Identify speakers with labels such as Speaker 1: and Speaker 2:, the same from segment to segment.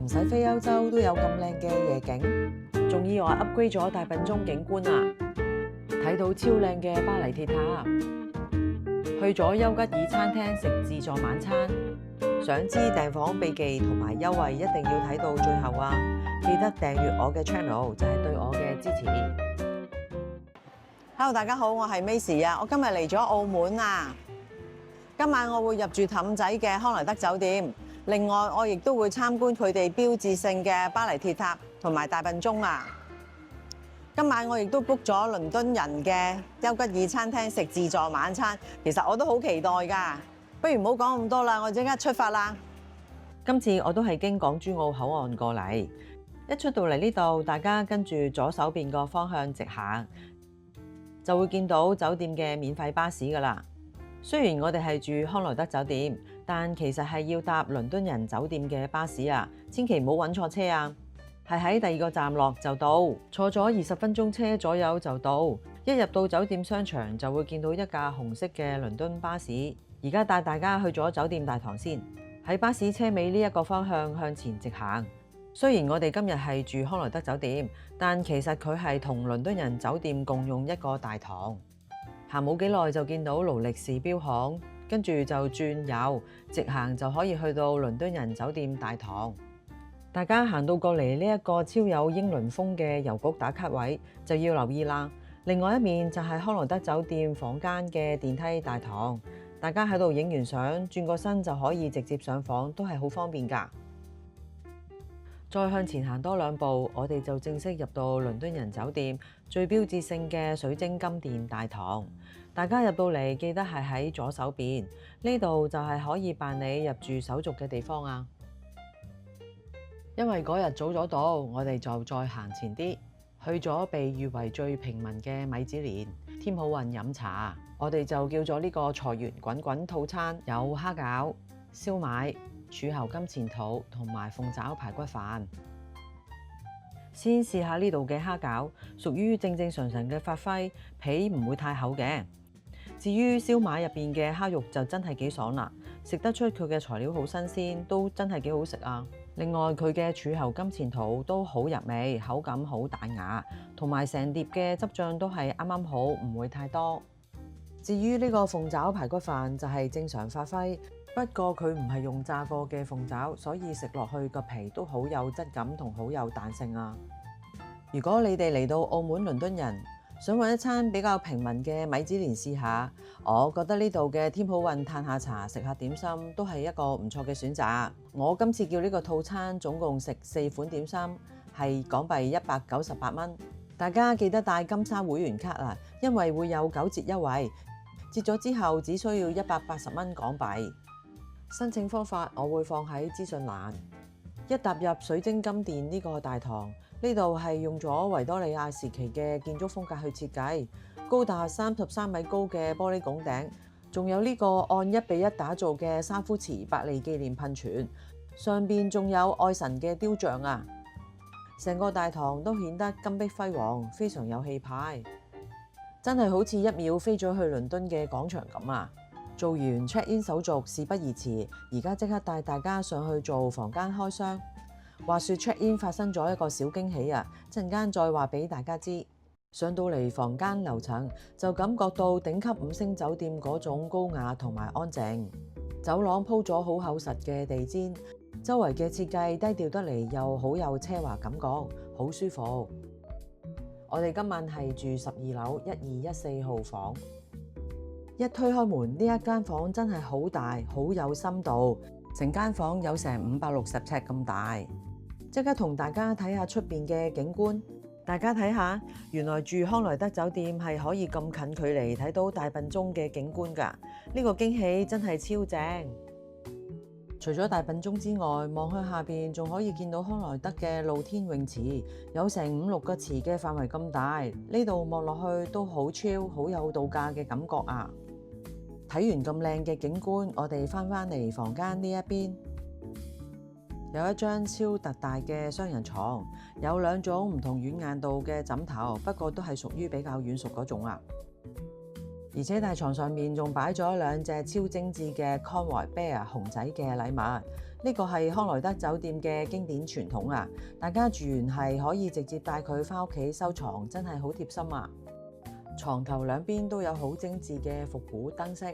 Speaker 1: 唔使飛歐洲都有咁靚嘅夜景，仲意外 upgrade 咗大笨鐘景觀啊！睇到超靚嘅巴黎鐵塔，去咗丘吉爾餐廳食自助晚餐。想知訂房秘技同埋優惠，一定要睇到最後啊！記得訂閱我嘅 channel 就係對我嘅支持。Hello， 大家好，我係 Macy 啊！我今日嚟咗澳門啊！今晚我會入住氹仔嘅康萊德酒店，另外我亦都會參觀佢哋標誌性嘅巴黎鐵塔同埋大笨鐘啊！今晚我亦都 book 咗倫敦人嘅丘吉爾餐廳食自助晚餐，其實我都好期待㗎。不如唔好講咁多啦，我即刻出發啦！今次我都係經港珠澳口岸過嚟，一出到嚟呢度，大家跟住左手邊個方向直行，就會見到酒店嘅免費巴士㗎啦。雖然我哋係住康萊德酒店，但其實係要搭倫敦人酒店嘅巴士啊，千祈唔好揾錯車啊！係喺第二個站落就到，坐咗20分鐘車左右就到。一入到酒店商場就會見到一架紅色嘅倫敦巴士。而家帶大家去咗酒店大堂先，喺巴士車尾呢一個方向向前直行。雖然我哋今日係住康萊德酒店，但其實佢係同倫敦人酒店共用一個大堂。行冇幾耐就見到勞力士錶行，跟住就轉右，直行就可以去到倫敦人酒店大堂。大家行到過嚟呢一個超有英倫風嘅郵局打卡位，就要留意啦。另外一面就係康萊德酒店房間嘅電梯大堂。大家喺度影完相，轉個身就可以直接上房，都係好方便㗎。再向前行多2步，我哋就正式入到倫敦人酒店最標誌性嘅水晶金殿大堂。大家入到嚟記得係喺左手邊，呢度就係可以辦理入住手續嘅地方啊。因為嗰日早咗到，我哋就再行前啲，去咗被譽為最平民嘅米芝蓮添好運飲茶。我哋就叫咗呢個財源滾滾套餐，有蝦餃、燒賣、柱侯金錢肚同埋鳳爪排骨飯。先試下呢度嘅蝦餃，屬於正常嘅發揮，皮唔會太厚嘅。至於燒賣入邊嘅蝦肉就真係幾爽啦，食得出佢嘅材料好新鮮，都真係幾好食啊！另外佢嘅柱侯金錢肚都好入味，口感好彈牙，同埋成碟嘅汁醬都係啱啱好，唔會太多。至於呢個鳳爪排骨飯就係正常發揮，不過佢唔係用炸過嘅鳳爪，所以食落去個皮都好有質感同好有彈性啊！如果你哋嚟到澳門倫敦人，想揾一餐比較平民嘅米芝蓮試下，我覺得呢度嘅添好運嘆下茶食下點心都係一個唔錯嘅選擇。我今次叫呢個套餐總共食4款點心，係港幣198蚊。大家記得帶金沙會員卡啊，因為會有9折優惠。折咗之後只需要180蚊港幣。申請方法我會放喺資訊欄。一踏入水晶金殿呢個大堂，呢度係用咗維多利亞時期嘅建築風格去設計，高達33米高嘅玻璃拱頂，仲有呢個按1:1打造嘅沙夫池百利紀念噴泉，上邊仲有愛神嘅雕像啊！成個大堂都顯得金碧輝煌，非常有氣派。真係好似1秒飛咗去倫敦嘅廣場咁啊！做完 check in 手續，事不宜遲，而家即刻帶大家上去做房間開箱。話說 check in 發生咗一個小驚喜啊！陣間再話俾大家知。上到嚟房間樓層，就感覺到頂級5星酒店嗰種高雅同埋安靜。走廊鋪咗好厚實嘅地氈，周圍嘅設計低調得嚟，又好有奢華感覺，好舒服。我哋今晚係住12樓1214號房。一推開門，呢一間房真係好大，好有深度，成間房有成560尺咁大。即刻同大家睇下出邊嘅景觀。大家睇下，原來住康萊德酒店係可以咁近距離睇到大笨鐘嘅景觀㗎。呢個驚喜真係超正。除咗大笨鐘之外，望向下邊仲可以見到康萊德嘅露天泳池，有成5-6個池嘅範圍咁大，呢度望落去都好 chill，好有度假嘅感覺啊！睇完咁靚嘅景觀，我哋翻嚟房間呢一邊，有一張超特大嘅雙人床，有2種唔同軟硬度嘅枕頭，不過都係屬於比較軟熟嗰種啊。而且大床上面仲擺咗2隻超精緻嘅 Conroy Bear 熊仔嘅禮物。呢個係康萊德酒店嘅經典傳統啊！大家住完係可以直接帶佢返屋企收藏，真係好貼心啊！床頭兩邊都有好精緻嘅復古燈飾，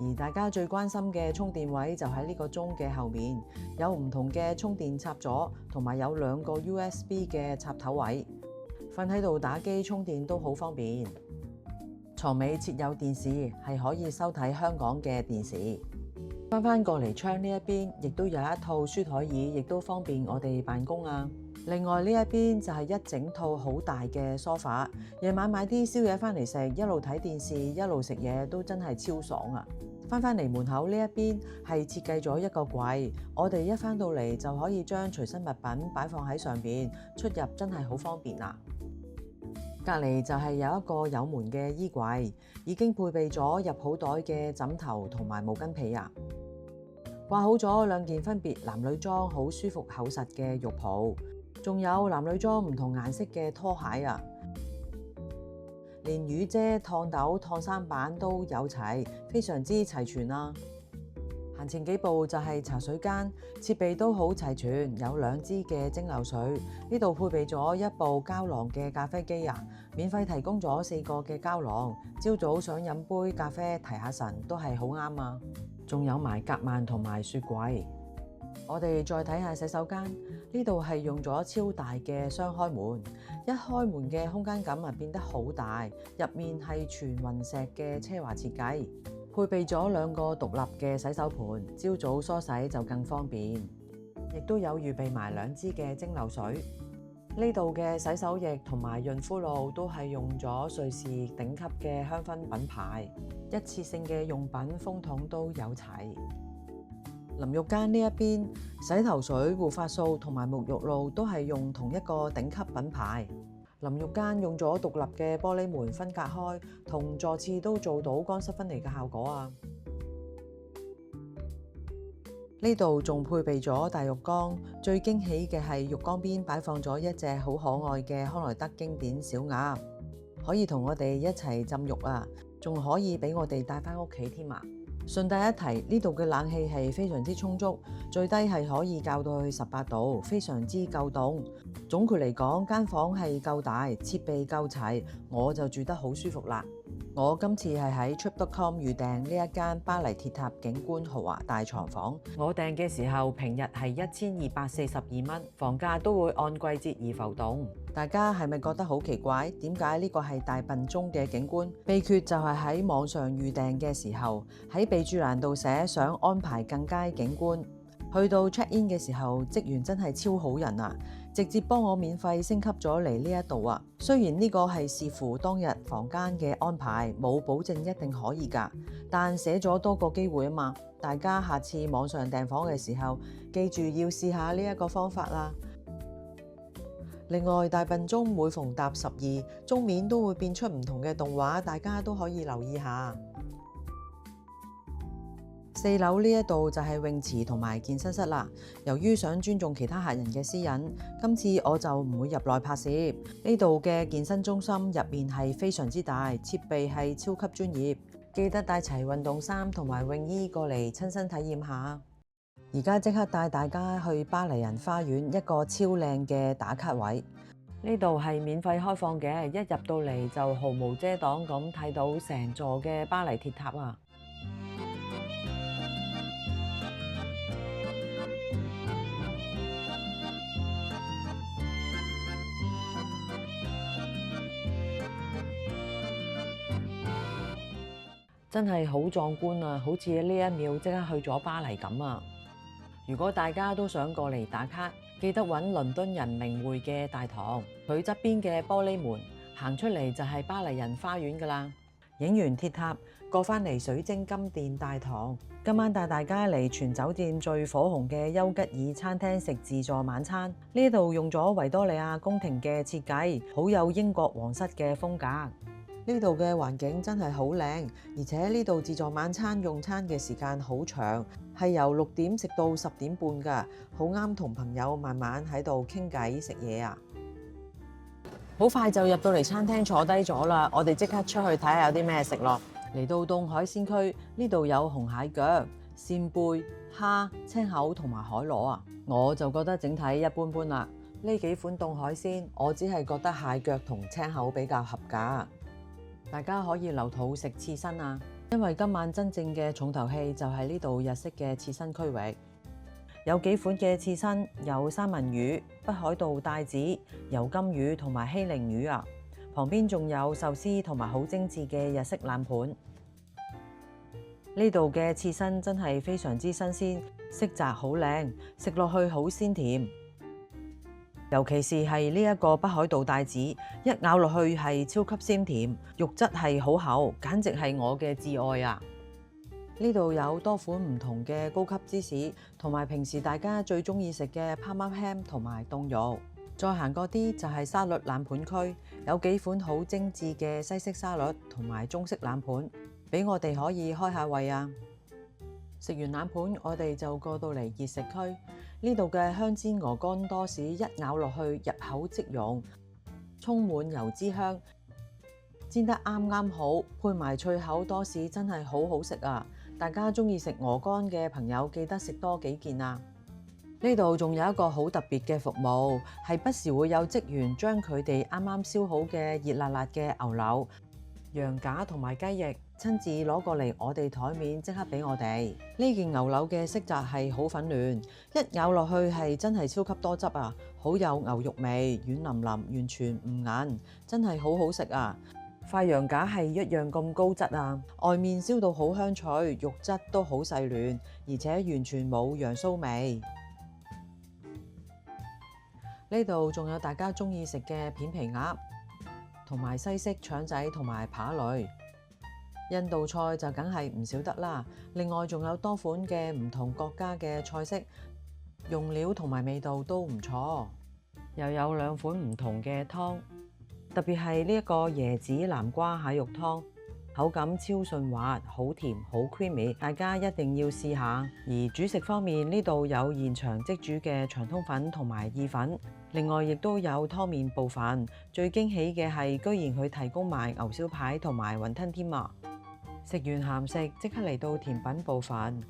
Speaker 1: 而大家最關心嘅充電位就喺呢個鐘嘅後面，有唔同嘅充電插座，同埋有2個 USB 嘅插頭位，瞓喺度打機充電都好方便。床尾設有電視，係可以收睇香港嘅電視。翻過嚟窗呢一邊，亦都有一套書台椅，亦都方便我哋辦公啊。另外呢一邊就係一整套好大嘅梳化，夜晚買啲宵夜翻嚟食，一路睇電視一路食嘢都真係超爽啊！翻嚟門口呢一邊係設計咗一個櫃，我哋一翻到嚟就可以將隨身物品擺放喺上邊，出入真係好方便啊！隔離就係有一個有門嘅衣櫃，已經配備咗入好袋嘅枕頭同埋毛巾被啊！掛好咗2件分別男女裝好舒服厚實嘅浴袍，仲有男女裝唔同顏色嘅拖鞋啊，連雨遮、燙斗、燙衫板都有齊，非常之齊全啊！行前幾步就係茶水間，設備都好齊全，有2支嘅蒸餾水，呢度配備咗1部膠囊嘅咖啡機啊，免費提供咗4個嘅膠囊，朝早想飲杯咖啡提下神都係好啱啊！仲有埋夾萬同埋雪櫃。我哋再睇下洗手間，呢度係用咗超大嘅雙開門，一開門嘅空間感變得好大，入面係全雲石嘅奢華設計，配備咗2個獨立嘅洗手盆，朝早梳洗就更方便，亦都有預備埋2支嘅蒸餾水。呢度嘅洗手液同埋潤膚露都係用咗瑞士頂級嘅香薰品牌，一次性嘅用品風筒都有齊。淋浴間呢一邊，洗頭水、護髮素同埋沐浴露都係用同一個頂級品牌。淋浴間用咗獨立嘅玻璃門分隔開，同座廁都做到乾濕分離嘅效果啊！呢度仲配備咗大浴缸，最驚喜嘅係浴缸邊擺放咗一隻好可愛嘅康萊德經典小鴨，可以同我哋一齊浸浴啊！仲可以俾我哋帶返屋企添啊！順帶一提，呢度嘅冷氣係非常之充足，最低係可以校到去18度，非常之夠凍。總括嚟講，間房係夠大，設備夠齊，我就住得好舒服啦。我今次係喺 Trip.com 預訂呢一間巴黎鐵塔景觀豪華大床房。我訂嘅時候平日係1242蚊，房價都會按季節而浮動。大家係咪覺得好奇怪？點解呢個係大笨鐘嘅景觀？秘訣就係喺網上預訂嘅時候，喺備註欄度寫想安排更佳景觀。去到 check in 嘅時候，職員真係超好人啊！直接幫我免費升級咗嚟呢一度啊！雖然呢個係視乎當日房間嘅安排，冇保證一定可以㗎，但寫咗多個機會啊嘛！大家下次網上訂房嘅時候，記住要試下呢一個方法啦。另外，大笨鐘每逢踏12，鐘面都會變出唔同嘅動畫，大家都可以留意下。4樓呢一度就係泳池同埋健身室啦。由於想尊重其他客人嘅私隱，今次我就唔會入內拍攝。呢度嘅健身中心入面係非常之大，設備係超級專業。記得帶齊運動衫同埋泳衣過嚟親身體驗下。而家即刻帶大家去巴黎人花園一個超靚嘅打卡位。呢度係免費開放嘅，一入到嚟就毫無遮擋咁睇到成座嘅巴黎鐵塔啊！真係好壯觀啊！好似呢一秒即刻去咗巴黎咁啊！如果大家都想過嚟打卡，記得揾倫敦人名匯嘅大堂，佢側邊嘅玻璃門行出嚟就係巴黎人花園㗎喇。影完鐵塔，過返嚟水晶金殿大堂。今晚帶大家嚟全酒店最火紅嘅丘吉爾餐廳食自助晚餐。呢度用咗維多利亞宮廷嘅設計，好有英國皇室嘅風格。呢度嘅環境真係好靚，而且呢度自助晚餐用餐嘅時間好長，係由6點食到10點半㗎，好啱同朋友慢慢喺度傾偈食嘢啊！好快就入到嚟餐廳坐低咗啦，我哋即刻出去睇下有啲咩食咯。嚟到凍海鮮區，呢度有紅蟹腳、扇貝、蝦、青口同埋海螺啊，我就覺得整體一般般啦。呢幾款凍海鮮，我只係覺得蟹腳同青口比較合格。大家可以留肚食刺身啊，因為今晚真正嘅重頭戲就係呢度日式嘅刺身區域。有幾款嘅刺身，有三文魚、北海道帶子、油甘魚同埋希靈魚啊。旁邊仲有壽司同埋好精緻嘅日式冷盤。呢度嘅刺身真係非常之新鮮，色澤好靚，食落去好鮮甜。尤其是係呢一個北海道帶子，一咬落去係超級鮮甜，肉質係好厚，簡直係我嘅至愛啊！呢度有多款唔同嘅高級芝士，同埋平時大家最中意食嘅 Parma ham 同埋凍肉。再行過啲就係沙律冷盤區，有幾款好精緻嘅西式沙律同埋中式冷盤，俾我哋可以開下胃啊！食完冷盤，我哋就過到嚟熱食區。呢度嘅香煎鵝肝多士一咬落去入口即溶，充滿油脂香，煎得啱啱好，配埋脆口多士真係好好食啊！大家中意食鵝肝嘅朋友記得食多幾件啊！呢度仲有一個好特別嘅服務，係不時會有職員將佢哋啱啱燒好嘅熱辣辣嘅牛柳、羊架同埋雞翼親自攞過嚟我哋台面，即刻俾我哋。呢件牛柳嘅色澤係好粉嫩，一咬落去係真係超級多汁啊，好有牛肉味，軟腍腍，完全唔硬，真係好好食啊！塊羊架係一樣咁高質啊，外面燒到好香脆，肉質都好細嫩，而且完全冇羊騷味。呢度仲有大家中意食嘅片皮鴨，同埋西式腸仔同埋扒類。印度菜就梗係唔少得啦。另外仲有多款嘅唔同國家嘅菜式，用料同埋味道都唔錯。又有兩款唔同嘅湯，特別係呢一個椰子南瓜蟹肉湯，口感超順滑，好甜好 creamy， 大家一定要試下。而主食方面，呢度有現場即煮嘅長通粉同埋意粉。另外亦都有湯麵部分，最驚喜嘅係居然佢提供埋牛燒排同埋雲吞添啊！食完鹹食，即刻嚟到甜品部分，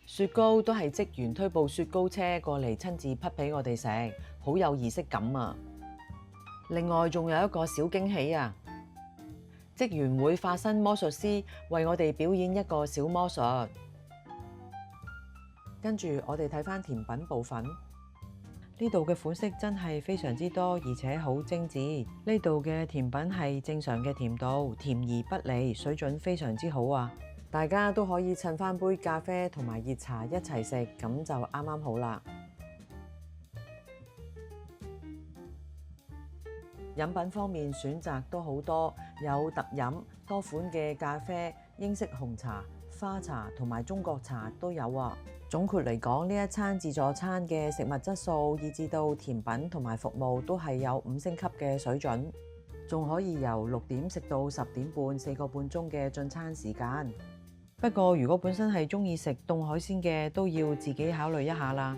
Speaker 1: 雪糕都係職員推部雪糕車過嚟親自匹俾我哋食，好有儀式感啊！另外仲有一個小驚喜啊！職員會化身魔術師，為我哋表演一個小魔術。跟住我哋睇返甜品部分。呢度嘅款式真係非常之多，而且好精緻。呢度嘅甜品係正常嘅甜度，甜而不膩，水準非常之好啊！大家都可以襯返杯咖啡同埋熱茶一齊食，咁就啱啱好啦。飲品方面選擇都好多，有特飲、多款嘅咖啡、英式紅茶、花茶同埋中國茶都有啊！總括嚟講，呢一餐自助餐嘅食物質素，以至到甜品同埋服務都係有5星級嘅水準，仲可以由6點食到10點半，4個半鐘嘅進餐時間。不過如果本身係鍾意食凍海鮮嘅，都要自己考慮一下啦。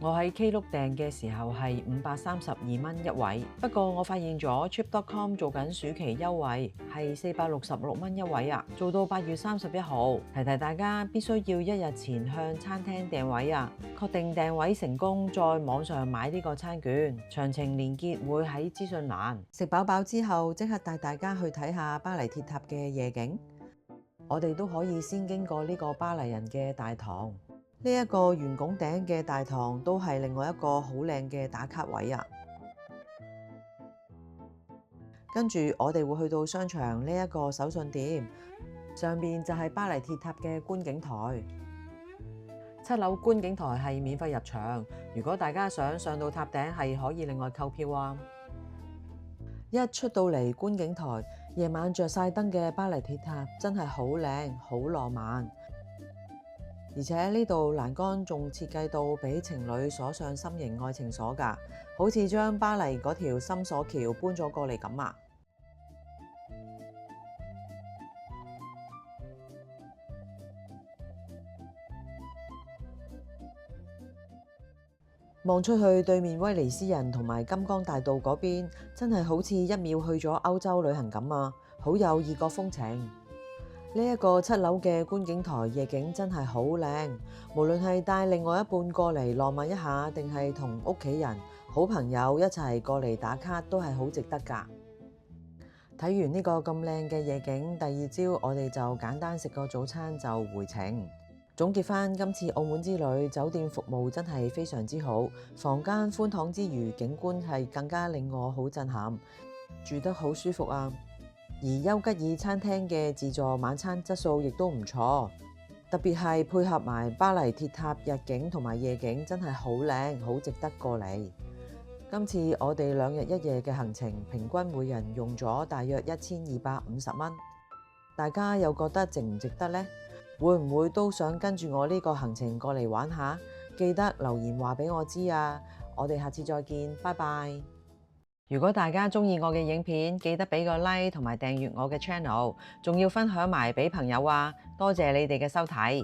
Speaker 1: 我喺 Klook 訂嘅時候係532蚊一位，不過我發現咗 Trip.com 做緊暑期優惠，係466蚊一位啊，做到8月31號。提提大家必須要1日前向餐廳訂位啊，確定訂位成功再網上買呢個餐券。詳情連結會喺資訊欄。食飽飽之後，即刻帶大家去睇下巴黎鐵塔嘅夜景。我哋都可以先經過呢個巴黎人嘅大堂。呢一個圓拱頂嘅大堂都係另外一個好靚嘅打卡位啊！跟住我哋會去到商場呢一個手信店，上邊就係巴黎鐵塔嘅觀景台。7樓觀景台係免費入場，如果大家想上到塔頂係可以另外購票啊！一出到嚟觀景台，夜晚着晒燈嘅巴黎鐵塔真係好靚，好浪漫。而且呢度欄杆仲設計到俾情侶鎖上心形愛情鎖㗎，好似將巴黎嗰條心鎖橋搬咗過嚟咁啊！望出去對面威尼斯人同埋金剛大道嗰邊，真係好似一秒去咗歐洲旅行咁啊！好有異國風情。呢一個7樓嘅觀景台夜景真係好靚，無論係帶另外一半過嚟浪漫一下，定係同屋企人、好朋友一齊過嚟打卡，都係好值得㗎。睇完呢個咁靚嘅夜景，第二朝我哋就簡單食個早餐就回程。總結返今次澳門之旅，酒店服務真係非常之好，房間寬敞之餘，景觀係更加令我好震撼，住得好舒服啊！而丘吉爾餐廳嘅自助晚餐質素亦都唔錯，特別係配合埋巴黎鐵塔日景同埋夜景，真係好靚，好值得過嚟。今次我哋2日1夜嘅行程，平均每人用咗大約1250蚊，大家又覺得值唔值得呢？會唔會都想跟住我呢個行程過嚟玩下？記得留言話俾我知啊！我哋下次再見，拜拜。如果大家鍾意我嘅影片，記得俾個 like 同埋訂閱我嘅 channel，仲要分享埋俾朋友啊！多謝你哋嘅收睇。